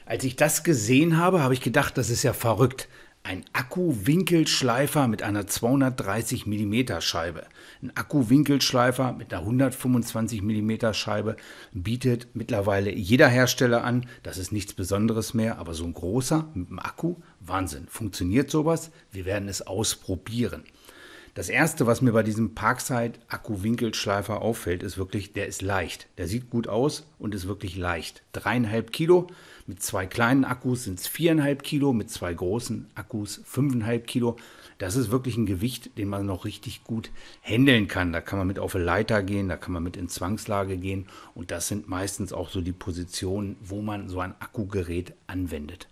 Als ich das gesehen habe, habe ich gedacht, das ist ja verrückt. Ein Akku-Winkelschleifer mit einer 230 mm Scheibe. Ein Akku-Winkelschleifer mit einer 125 mm Scheibe bietet mittlerweile jeder Hersteller an. Das ist nichts Besonderes mehr, aber so ein großer mit einem Akku, Wahnsinn. Funktioniert sowas? Wir werden es ausprobieren. Das erste, was mir bei diesem Parkside Akku-Winkelschleifer auffällt, ist wirklich, der ist leicht. Der sieht gut aus und ist wirklich leicht. 3,5 Kilo. Mit zwei kleinen Akkus sind es 4,5 Kilo, mit zwei großen Akkus 5,5 Kilo. Das ist wirklich ein Gewicht, den man noch richtig gut handeln kann. Da kann man mit auf eine Leiter gehen, da kann man mit in Zwangslage gehen. Und das sind meistens auch so die Positionen, wo man so ein Akkugerät anwendet.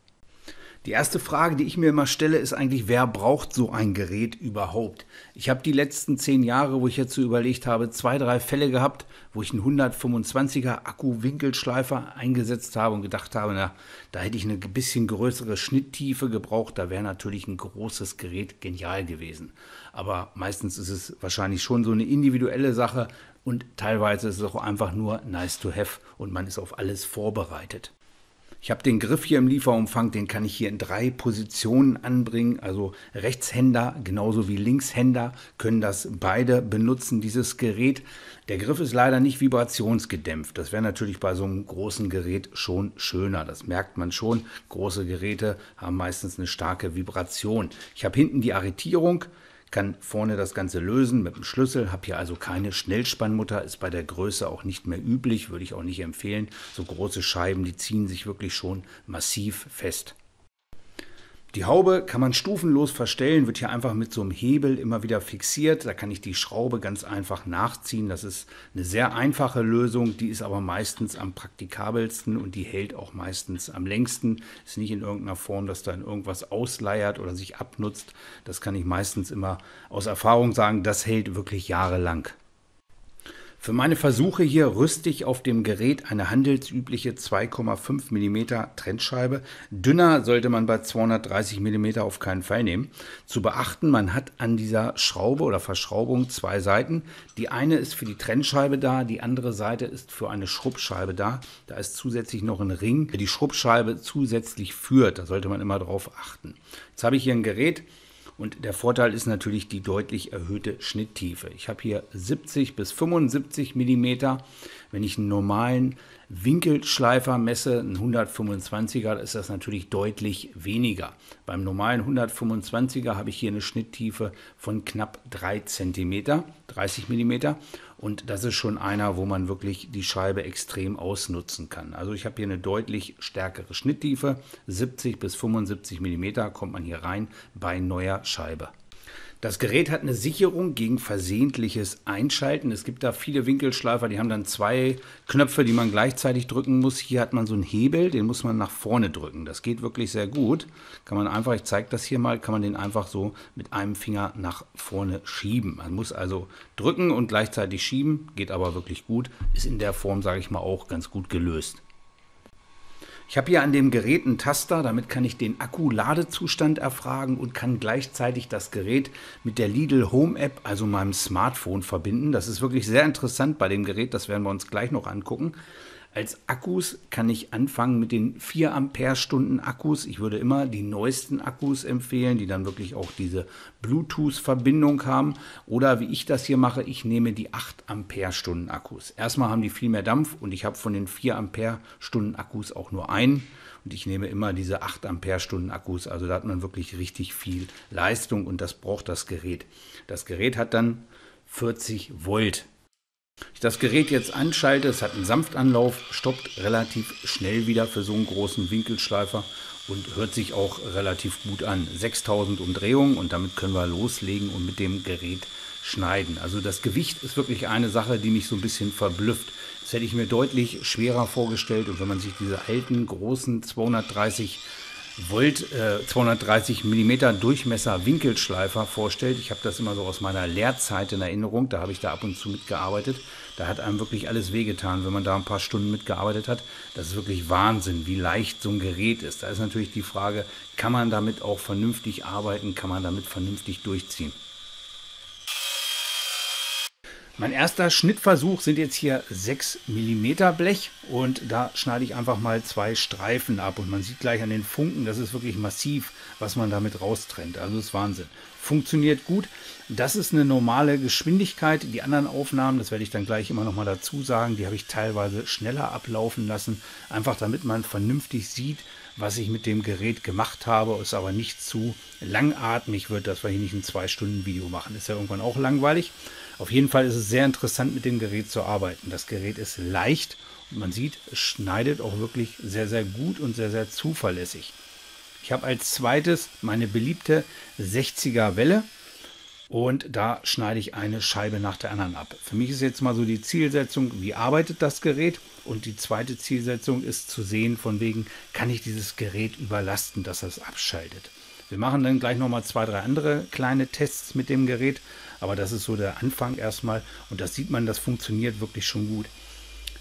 Die erste Frage, die ich mir immer stelle, ist eigentlich, wer braucht so ein Gerät überhaupt? Ich habe die letzten 10 Jahre, wo ich jetzt so überlegt habe, 2, 3 Fälle gehabt, wo ich einen 125er Akku-Winkelschleifer eingesetzt habe und gedacht habe, na, da hätte ich eine bisschen größere Schnitttiefe gebraucht, da wäre natürlich ein großes Gerät genial gewesen. Aber meistens ist es wahrscheinlich schon so eine individuelle Sache und teilweise ist es auch einfach nur nice to have und man ist auf alles vorbereitet. Ich habe den Griff hier im Lieferumfang, den kann ich hier in 3 Positionen anbringen. Also Rechtshänder genauso wie Linkshänder können das beide benutzen, dieses Gerät. Der Griff ist leider nicht vibrationsgedämpft. Das wäre natürlich bei so einem großen Gerät schon schöner. Das merkt man schon. Große Geräte haben meistens eine starke Vibration. Ich habe hinten die Arretierung. Kann vorne das Ganze lösen mit dem Schlüssel, habe hier also keine Schnellspannmutter, ist bei der Größe auch nicht mehr üblich, würde ich auch nicht empfehlen. So große Scheiben, die ziehen sich wirklich schon massiv fest. Die Haube kann man stufenlos verstellen, wird hier einfach mit so einem Hebel immer wieder fixiert. Da kann ich die Schraube ganz einfach nachziehen. Das ist eine sehr einfache Lösung, die ist aber meistens am praktikabelsten und die hält auch meistens am längsten. Ist nicht in irgendeiner Form, dass da in irgendwas ausleiert oder sich abnutzt. Das kann ich meistens immer aus Erfahrung sagen, das hält wirklich jahrelang. Für meine Versuche hier rüste ich auf dem Gerät eine handelsübliche 2,5 mm Trennscheibe. Dünner sollte man bei 230 mm auf keinen Fall nehmen. Zu beachten, man hat an dieser Schraube oder Verschraubung 2 Seiten. Die eine ist für die Trennscheibe da, die andere Seite ist für eine Schrubbscheibe da. Da ist zusätzlich noch ein Ring, der die Schrubbscheibe zusätzlich führt. Da sollte man immer drauf achten. Jetzt habe ich hier ein Gerät. Und der Vorteil ist natürlich die deutlich erhöhte Schnitttiefe. Ich habe hier 70 bis 75 mm. Wenn ich einen normalen Winkelschleifer messe, einen 125er, ist das natürlich deutlich weniger. Beim normalen 125er habe ich hier eine Schnitttiefe von knapp 3 cm, 30 mm. Und das ist schon einer, wo man wirklich die Scheibe extrem ausnutzen kann. Also ich habe hier eine deutlich stärkere Schnitttiefe. 70 bis 75 mm kommt man hier rein bei neuer Scheibe. Das Gerät hat eine Sicherung gegen versehentliches Einschalten. Es gibt da viele Winkelschleifer, die haben dann 2 Knöpfe, die man gleichzeitig drücken muss. Hier hat man so einen Hebel, den muss man nach vorne drücken. Das geht wirklich sehr gut. Kann man einfach, ich zeige das hier mal, kann man den einfach so mit einem Finger nach vorne schieben. Man muss also drücken und gleichzeitig schieben, geht aber wirklich gut. Ist in der Form, sage ich mal, auch ganz gut gelöst. Ich habe hier an dem Gerät einen Taster, damit kann ich den Akku-Ladezustand erfragen und kann gleichzeitig das Gerät mit der Lidl Home App, also meinem Smartphone, verbinden. Das ist wirklich sehr interessant bei dem Gerät, das werden wir uns gleich noch angucken. Als Akkus kann ich anfangen mit den 4 Ampere-Stunden Akkus. Ich würde immer die neuesten Akkus empfehlen, die dann wirklich auch diese Bluetooth-Verbindung haben. Oder wie ich das hier mache, ich nehme die 8 Ampere-Stunden Akkus. Erstmal haben die viel mehr Dampf und ich habe von den 4 Ampere-Stunden Akkus auch nur einen. Und ich nehme immer diese 8 Ampere-Stunden Akkus. Also da hat man wirklich richtig viel Leistung und das braucht das Gerät. Das Gerät hat dann 40 Volt. Wenn ich das Gerät jetzt anschalte, es hat einen Sanftanlauf, stoppt relativ schnell wieder für so einen großen Winkelschleifer und hört sich auch relativ gut an. 6000 Umdrehungen und damit können wir loslegen und mit dem Gerät schneiden. Also das Gewicht ist wirklich eine Sache, die mich so ein bisschen verblüfft. Das hätte ich mir deutlich schwerer vorgestellt und wenn man sich diese alten, großen 230 mm Durchmesser Winkelschleifer vorstellt. Ich habe das immer so aus meiner Lehrzeit in Erinnerung, da habe ich da ab und zu mitgearbeitet. Da hat einem wirklich alles wehgetan, wenn man da ein paar Stunden mitgearbeitet hat. Das ist wirklich Wahnsinn, wie leicht so ein Gerät ist. Da ist natürlich die Frage, kann man damit auch vernünftig arbeiten, kann man damit vernünftig durchziehen? Mein erster Schnittversuch sind jetzt hier 6 mm Blech und da schneide ich einfach mal 2 Streifen ab und man sieht gleich an den Funken, das ist wirklich massiv, was man damit raustrennt. Also das ist Wahnsinn. Funktioniert gut. Das ist eine normale Geschwindigkeit. Die anderen Aufnahmen, das werde ich dann gleich immer noch mal dazu sagen, die habe ich teilweise schneller ablaufen lassen, einfach damit man vernünftig sieht, was ich mit dem Gerät gemacht habe, es aber nicht zu langatmig wird, dass wir hier nicht ein 2-Stunden-Video machen. Ist ja irgendwann auch langweilig. Auf jeden Fall ist es sehr interessant, mit dem Gerät zu arbeiten. Das Gerät ist leicht und man sieht, es schneidet auch wirklich sehr, sehr gut und sehr, sehr zuverlässig. Ich habe als zweites meine beliebte 60er Welle und da schneide ich eine Scheibe nach der anderen ab. Für mich ist jetzt mal so die Zielsetzung, wie arbeitet das Gerät? Und die zweite Zielsetzung ist zu sehen, von wegen, kann ich dieses Gerät überlasten, dass es abschaltet. Wir machen dann gleich nochmal 2, 3 andere kleine Tests mit dem Gerät, aber das ist so der Anfang erstmal und das sieht man, das funktioniert wirklich schon gut.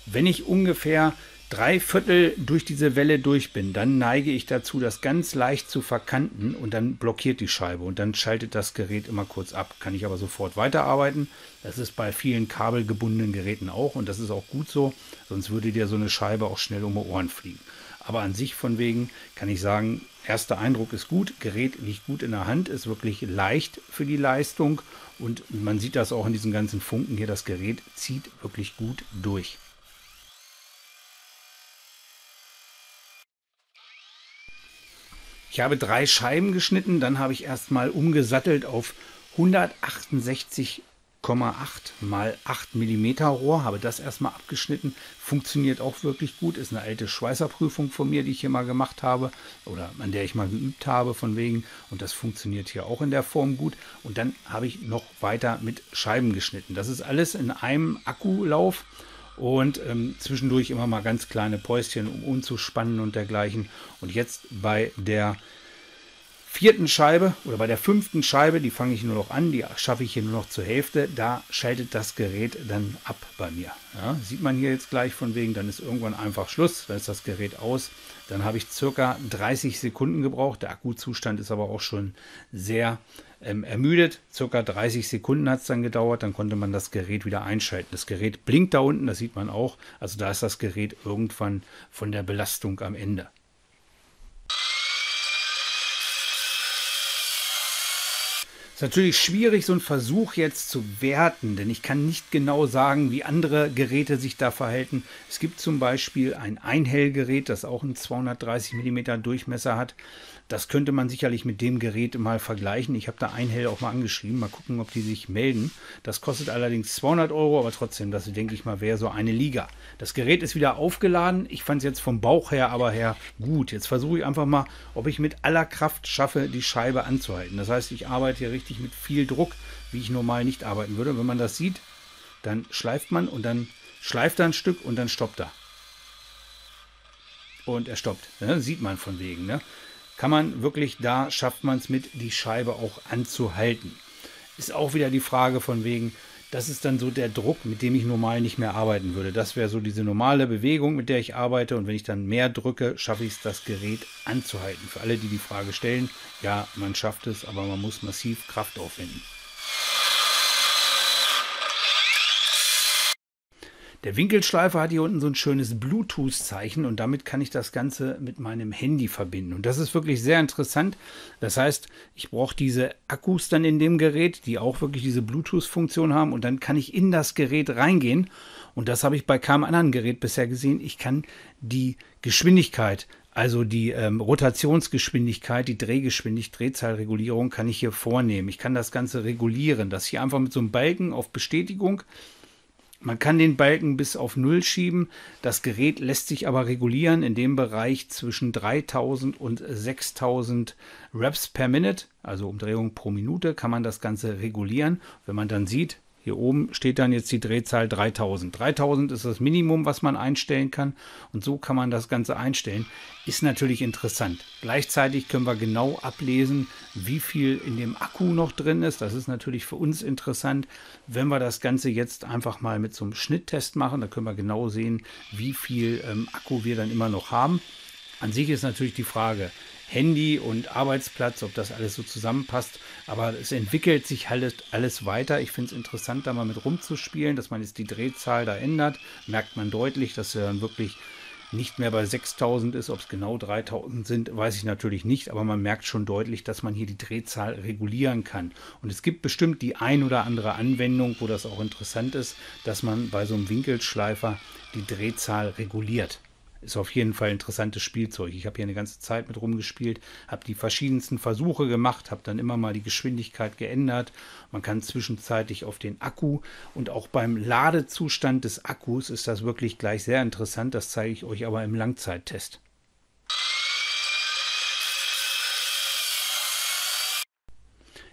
Wenn ich ungefähr 3/4 durch diese Welle durch bin, dann neige ich dazu, das ganz leicht zu verkanten und dann blockiert die Scheibe und dann schaltet das Gerät immer kurz ab. Kann ich aber sofort weiterarbeiten. Das ist bei vielen kabelgebundenen Geräten auch und das ist auch gut so, sonst würde dir so eine Scheibe auch schnell um die Ohren fliegen. Aber an sich von wegen kann ich sagen, erster Eindruck ist gut, Gerät liegt gut in der Hand, ist wirklich leicht für die Leistung und man sieht das auch in diesen ganzen Funken hier, das Gerät zieht wirklich gut durch. Ich habe 3 Scheiben geschnitten, dann habe ich erstmal umgesattelt auf 168,8 mal 8 mm Rohr, habe das erstmal abgeschnitten, funktioniert auch wirklich gut, ist eine alte Schweißerprüfung von mir, die ich hier mal gemacht habe oder an der ich mal geübt habe von wegen und das funktioniert hier auch in der Form gut und dann habe ich noch weiter mit Scheiben geschnitten. Das ist alles in einem Akkulauf. Und zwischendurch immer mal ganz kleine Päuschen, um umzuspannen und dergleichen. Und jetzt bei der 4. Scheibe oder bei der 5. Scheibe, die fange ich nur noch an, die schaffe ich hier nur noch zur Hälfte, da schaltet das Gerät dann ab bei mir. Ja, sieht man hier jetzt gleich von wegen, dann ist irgendwann einfach Schluss, dann ist das Gerät aus. Dann habe ich circa 30 Sekunden gebraucht, der Akkuzustand ist aber auch schon sehr ermüdet. Circa 30 Sekunden hat es dann gedauert, dann konnte man das Gerät wieder einschalten. Das Gerät blinkt da unten, das sieht man auch. Also da ist das Gerät irgendwann von der Belastung am Ende. Es ist natürlich schwierig, so einen Versuch jetzt zu werten, denn ich kann nicht genau sagen, wie andere Geräte sich da verhalten. Es gibt zum Beispiel ein Einhellgerät, das auch einen 230 mm Durchmesser hat. Das könnte man sicherlich mit dem Gerät mal vergleichen. Ich habe da Einhell auch mal angeschrieben, mal gucken, ob die sich melden. Das kostet allerdings 200 €, aber trotzdem, das denke ich mal, wäre so eine Liga. Das Gerät ist wieder aufgeladen. Ich fand es jetzt vom Bauch her aber gut. Jetzt versuche ich einfach mal, ob ich mit aller Kraft schaffe, die Scheibe anzuhalten. Das heißt, ich arbeite hier richtig mit viel Druck, wie ich normal nicht arbeiten würde. Und wenn man das sieht, dann schleift man und dann schleift er ein Stück und dann stoppt er. Und er stoppt. Ne? Sieht man von wegen. Ne? Kann man wirklich, da schafft man es mit, die Scheibe auch anzuhalten. Ist auch wieder die Frage von wegen, das ist dann so der Druck, mit dem ich normal nicht mehr arbeiten würde. Das wäre so diese normale Bewegung, mit der ich arbeite. Und wenn ich dann mehr drücke, schaffe ich es, das Gerät anzuhalten. Für alle, die die Frage stellen, ja, man schafft es, aber man muss massiv Kraft aufwenden. Der Winkelschleifer hat hier unten so ein schönes Bluetooth-Zeichen und damit kann ich das Ganze mit meinem Handy verbinden. Und das ist wirklich sehr interessant. Das heißt, ich brauche diese Akkus dann in dem Gerät, die auch wirklich diese Bluetooth-Funktion haben und dann kann ich in das Gerät reingehen. Und das habe ich bei keinem anderen Gerät bisher gesehen. Ich kann die Geschwindigkeit, also die Rotationsgeschwindigkeit, die Drehzahlregulierung kann ich hier vornehmen. Ich kann das Ganze regulieren. Das hier einfach mit so einem Balken auf Bestätigung. Man kann den Balken bis auf 0 schieben. Das Gerät lässt sich aber regulieren in dem Bereich zwischen 3000 und 6000 Reps per Minute, also Umdrehungen pro Minute, kann man das Ganze regulieren. Wenn man dann sieht, hier oben steht dann jetzt die Drehzahl 3000. 3000 ist das Minimum, was man einstellen kann. Und so kann man das Ganze einstellen. Ist natürlich interessant. Gleichzeitig können wir genau ablesen, wie viel in dem Akku noch drin ist. Das ist natürlich für uns interessant. Wenn wir das Ganze jetzt einfach mal mit so einem Schnitttest machen, da können wir genau sehen, wie viel Akku wir dann immer noch haben. An sich ist natürlich die Frage, Handy und Arbeitsplatz, ob das alles so zusammenpasst. Aber es entwickelt sich halt alles weiter. Ich finde es interessant, da mal mit rumzuspielen, dass man jetzt die Drehzahl da ändert. Merkt man deutlich, dass er dann wirklich nicht mehr bei 6000 ist. Ob es genau 3000 sind, weiß ich natürlich nicht, aber man merkt schon deutlich, dass man hier die Drehzahl regulieren kann. Und es gibt bestimmt die ein oder andere Anwendung, wo das auch interessant ist, dass man bei so einem Winkelschleifer die Drehzahl reguliert. Ist auf jeden Fall ein interessantes Spielzeug. Ich habe hier eine ganze Zeit mit rumgespielt, habe die verschiedensten Versuche gemacht, habe dann immer mal die Geschwindigkeit geändert. Man kann zwischenzeitlich auf den Akku und auch beim Ladezustand des Akkus ist das wirklich gleich sehr interessant. Das zeige ich euch aber im Langzeittest.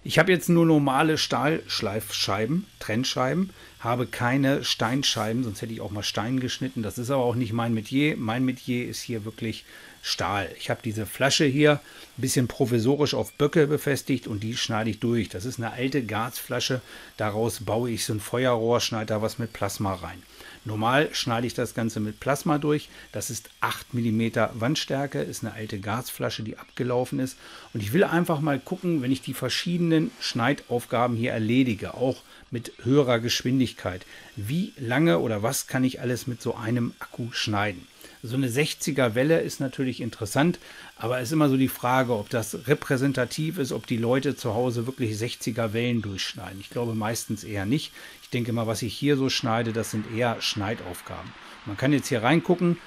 Ich habe jetzt nur normale Stahlschleifscheiben, Trennscheiben, habe keine Steinscheiben, sonst hätte ich auch mal Stein geschnitten. Das ist aber auch nicht mein Metier. Mein Metier ist hier wirklich Stahl. Ich habe diese Flasche hier ein bisschen provisorisch auf Böcke befestigt und die schneide ich durch. Das ist eine alte Gasflasche. Daraus baue ich so ein Feuerrohr, schneide da was mit Plasma rein. Normal schneide ich das Ganze mit Plasma durch. Das ist 8 mm Wandstärke, ist eine alte Gasflasche, die abgelaufen ist. Und ich will einfach mal gucken, wenn ich die verschiedenen Schneidaufgaben hier erledige, auch mit höherer Geschwindigkeit, wie lange oder was kann ich alles mit so einem Akku schneiden. So eine 60er Welle ist natürlich interessant, aber es ist immer so die Frage, ob das repräsentativ ist, ob die Leute zu Hause wirklich 60er Wellen durchschneiden. Ich glaube meistens eher nicht. Ich denke mal, was ich hier so schneide, das sind eher Schneidaufgaben. Man kann jetzt hier reingucken.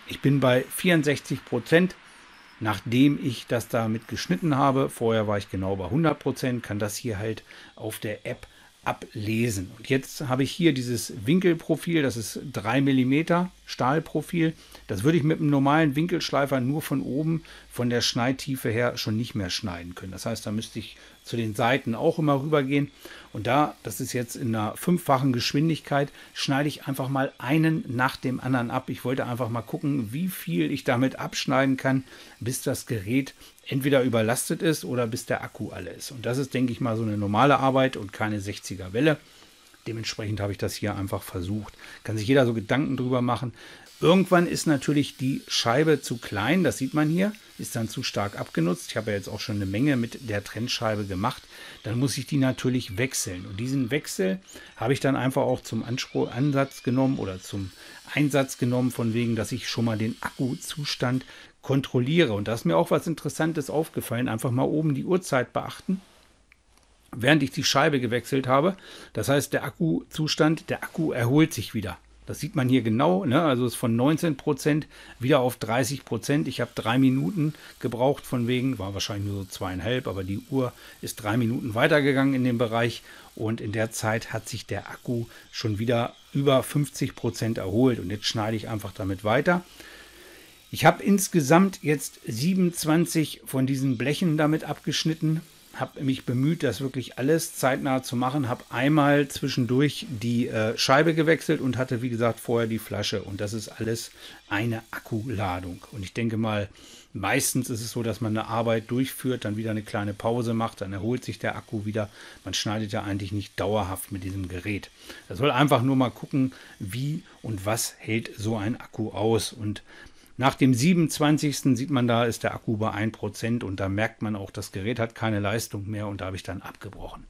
Ich bin bei 64%, nachdem ich das damit geschnitten habe. Vorher war ich genau bei 100%, kann das hier halt auf der App ablesen. Und jetzt habe ich hier dieses Winkelprofil, das ist 3 mm Stahlprofil. Das würde ich mit einem normalen Winkelschleifer nur von oben, von der Schneidtiefe her schon nicht mehr schneiden können. Das heißt, da müsste ich zu den Seiten auch immer rübergehen. Und da, das ist jetzt in einer 5-fachen Geschwindigkeit, schneide ich einfach mal einen nach dem anderen ab. Ich wollte einfach mal gucken, wie viel ich damit abschneiden kann, bis das Gerät entweder überlastet ist oder bis der Akku alle ist. Und das ist, denke ich mal, so eine normale Arbeit und keine 60er Welle. Dementsprechend habe ich das hier einfach versucht. Kann sich jeder so Gedanken drüber machen. Irgendwann ist natürlich die Scheibe zu klein, das sieht man hier, ist dann zu stark abgenutzt. Ich habe ja jetzt auch schon eine Menge mit der Trennscheibe gemacht. Dann muss ich die natürlich wechseln. Und diesen Wechsel habe ich dann einfach auch zum Ansatz genommen oder zum Einsatz genommen, von wegen, dass ich schon mal den Akkuzustand kontrolliere. Und da ist mir auch was Interessantes aufgefallen. Einfach mal oben die Uhrzeit beachten, während ich die Scheibe gewechselt habe. Das heißt, der Akkuzustand, der Akku erholt sich wieder. Das sieht man hier genau, ne? Also ist von 19% wieder auf 30%. Ich habe 3 Minuten gebraucht, von wegen, war wahrscheinlich nur so 2,5, aber die Uhr ist 3 Minuten weitergegangen in dem Bereich. Und in der Zeit hat sich der Akku schon wieder über 50% erholt. Und jetzt schneide ich einfach damit weiter. Ich habe insgesamt jetzt 27 von diesen Blechen damit abgeschnitten. Habe mich bemüht, das wirklich alles zeitnah zu machen. Habe einmal zwischendurch die Scheibe gewechselt und hatte, wie gesagt, vorher die Flasche. Und das ist alles eine Akkuladung. Und ich denke mal, meistens ist es so, dass man eine Arbeit durchführt, dann wieder eine kleine Pause macht, dann erholt sich der Akku wieder. Man schneidet ja eigentlich nicht dauerhaft mit diesem Gerät. Das soll einfach nur mal gucken, wie und was hält so ein Akku aus. Und nach dem 27. sieht man, da ist der Akku bei 1% und da merkt man auch, das Gerät hat keine Leistung mehr und da habe ich dann abgebrochen.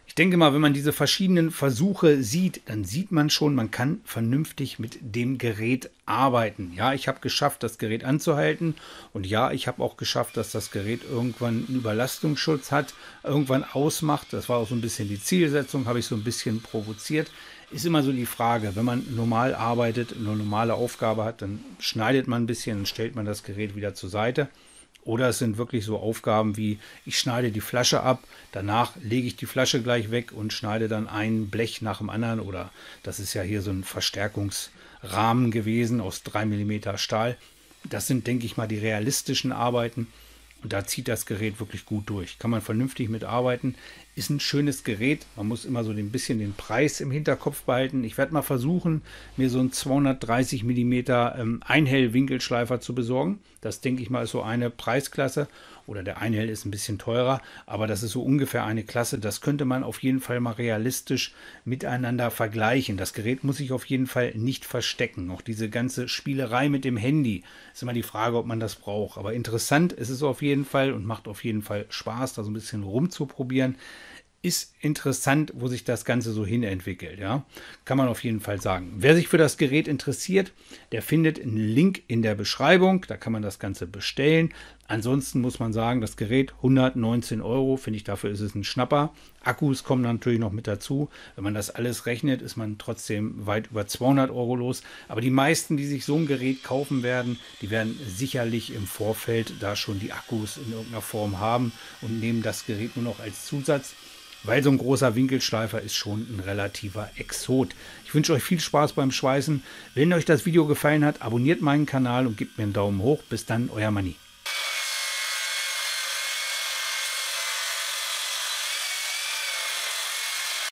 Ich denke mal, wenn man diese verschiedenen Versuche sieht, dann sieht man schon, man kann vernünftig mit dem Gerät arbeiten. Ja, ich habe geschafft, das Gerät anzuhalten und ja, ich habe auch geschafft, dass das Gerät irgendwann einen Überlastungsschutz hat, irgendwann ausmacht. Das war auch so ein bisschen die Zielsetzung, habe ich so ein bisschen provoziert. Ist immer so die Frage, wenn man normal arbeitet, eine normale Aufgabe hat, dann schneidet man ein bisschen und stellt man das Gerät wieder zur Seite. Oder es sind wirklich so Aufgaben wie, ich schneide die Flasche ab, danach lege ich die Flasche gleich weg und schneide dann ein Blech nach dem anderen. Oder das ist ja hier so ein Verstärkungsrahmen gewesen aus 3 mm Stahl. Das sind, denke ich mal, die realistischen Arbeiten. Und da zieht das Gerät wirklich gut durch. Kann man vernünftig mitarbeiten. Ist ein schönes Gerät. Man muss immer so ein bisschen den Preis im Hinterkopf behalten. Ich werde mal versuchen, mir so einen 230 mm Einhell-Winkelschleifer zu besorgen. Das, denke ich mal, ist so eine Preisklasse. oder der Einhell ist ein bisschen teurer, aber das ist so ungefähr eine Klasse. Das könnte man auf jeden Fall mal realistisch miteinander vergleichen. Das Gerät muss sich auf jeden Fall nicht verstecken. Auch diese ganze Spielerei mit dem Handy ist immer die Frage, ob man das braucht. Aber interessant ist es auf jeden Fall und macht auf jeden Fall Spaß, da so ein bisschen rumzuprobieren. Ist interessant, wo sich das Ganze so hin entwickelt, ja. Kann man auf jeden Fall sagen. Wer sich für das Gerät interessiert, der findet einen Link in der Beschreibung. Da kann man das Ganze bestellen. Ansonsten muss man sagen, das Gerät 119 Euro, finde ich, dafür ist es ein Schnapper. Akkus kommen natürlich noch mit dazu. Wenn man das alles rechnet, ist man trotzdem weit über 200 Euro los. Aber die meisten, die sich so ein Gerät kaufen werden, die werden sicherlich im Vorfeld da schon die Akkus in irgendeiner Form haben und nehmen das Gerät nur noch als Zusatz. Weil so ein großer Winkelschleifer ist schon ein relativer Exot. Ich wünsche euch viel Spaß beim Schweißen. Wenn euch das Video gefallen hat, abonniert meinen Kanal und gebt mir einen Daumen hoch. Bis dann, euer Manni.